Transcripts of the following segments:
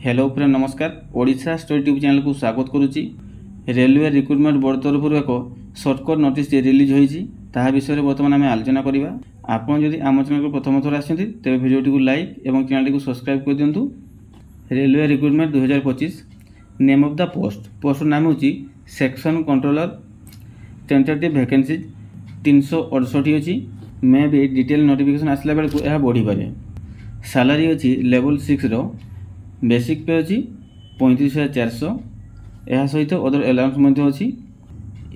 Hello friend नमस्कार Odisha story tube channel को स्वागत करुच्ची। रेलवे रिक्रुटमेंट बोर्ड तरफ एक सर्टकट नोटिस रिलीज होती विषय में बर्तमान आम आलोचना करवा। आपड़ जदि आम चैनल को प्रथम थर आसते तेज भिडियो को लाइक और चैनल को सब्सक्राइब कर दिंतु। Railway recruitment 2025 name of the post नाम हूँ सेक्शन कंट्रोलर। टेंटेटिव वैकेंसीज 368 अच्छी। मे भी डिटेल नोटिफिकेशन आसला बेलू यह बढ़ी पारे। सैलरी अच्छी लेवल 6 रो बेसिक पे अच्छी 35,400। यह सहित अदर अलाउंस अच्छी।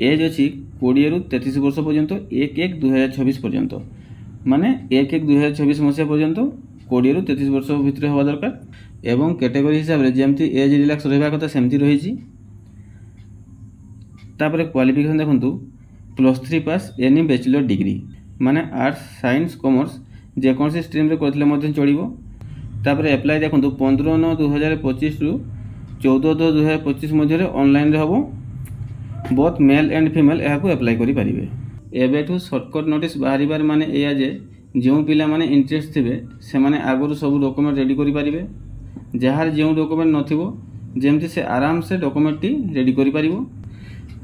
एज अच्छी 20 रु 33 वर्ष पर्यंत 1/1/2026 पर्यंत माने 1/1/2026 मसीहा पर्यंत 20 रु 33 वर्ष भितर हवा दरकार। एवं कैटेगरी हिसाब से जमती एज रिलैक्स रहा कथा सेमती रही। क्वालिफिकेशन देखु +3 पास एनी बैचलर डिग्री माने आर्ट्स साइंस कॉमर्स जेकोसी स्ट्रीम रे करथिले चलिबो। तापर एप्लाई देखो 15/9/2025 रु 14/10/2025 मध्य ऑनलाइन रे हबो। बोथ मेल एंड फीमेल यह एप्लाई करि परिबे। एबेठू सर्टकट नोटिस बाहर माने एया जे जो पिला माने इंटरेस्ट थिबे से माने आगरु सब डॉक्यूमेंट रेडी करि परिबे। जहार जो डॉक्यूमेंट नथिबो जेमति से आराम से डॉक्यूमेंट टी रेडी करि परिबो।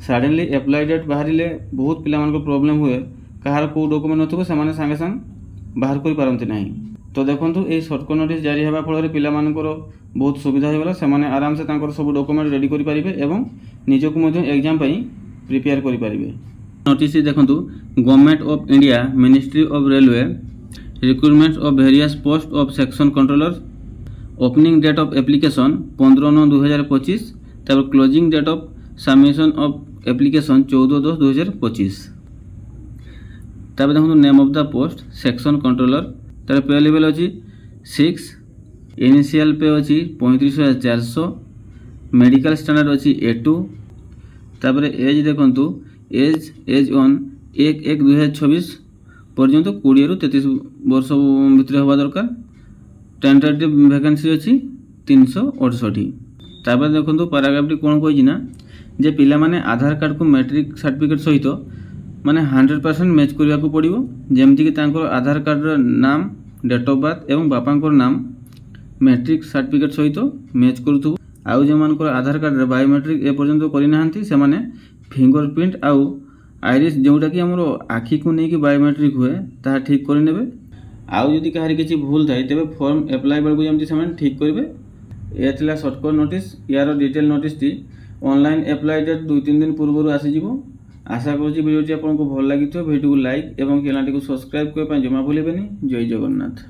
सडनली एप्लाई डेट बाहरिले बहुत पिला मान को प्रॉब्लम हुए। कहार को डॉक्यूमेंट नथिबो से माने संगे संग बाहर करि पारंती नाही। तो देखो ये सर्टकट नोटिस जारी होगा फल पिला बहुत सुविधा होगा। से आराम से सब डॉक्यूमेंट रेडी करि परिबे एवं निजक एग्जाम प्रिपेयर करि परिबे। नोटिस देखो government of India ministry of railway recruitment of various post of section controller. Opening date of application 15/9/2025। तब closing date of submission of application 14/10/2025। तब देखो name of the post section controller. तार pay level अच्छी 6। Initial पे अच्छी 35,400। Medical standard अच्छी A2। तापर as देखु एज ऑन 1/1/2026 पर्यंत 20 रु 33 वर्ष भितर हवा दरकार। टेंटेटिव वैकेंसी अच्छी 368। तापर देखो पैराग्राफ कौन कही ना जे पिला माने आधार कार्ड को मैट्रिक सर्टिफिकेट सहित माने 100% मैच करने को पड़ो। जमती कि आधार कार्ड नाम डेट ऑफ बर्थ एवं बापा नाम मैट्रिक सर्टिफिकेट सहित मैच करूँ। आउ जो मान आधार कार्ड बायोमेट्रिक ए पर्यंत करना से माने फिंगरप्रिंट आउ आईरिस जोटा कि आम आखि को लेकिन बायोमेट्रिक हुए ता ठीक करे। आउ जदि कहार किसी भूल थाए तेरे फॉर्म एप्लाई बेलू जमी से ठीक करेंगे। यह थी सर्टकट नोटिस। यार डिटेल नोटिस टी ऑनलाइन एप्लाई डेट 2-3 दिन पूर्व आसीज। आशा करुँची भिडियोटी आपको भल लगी। भिडियो को लाइक और चैनल को सब्सक्राइब करने जमा भूलें। जय जगन्नाथ।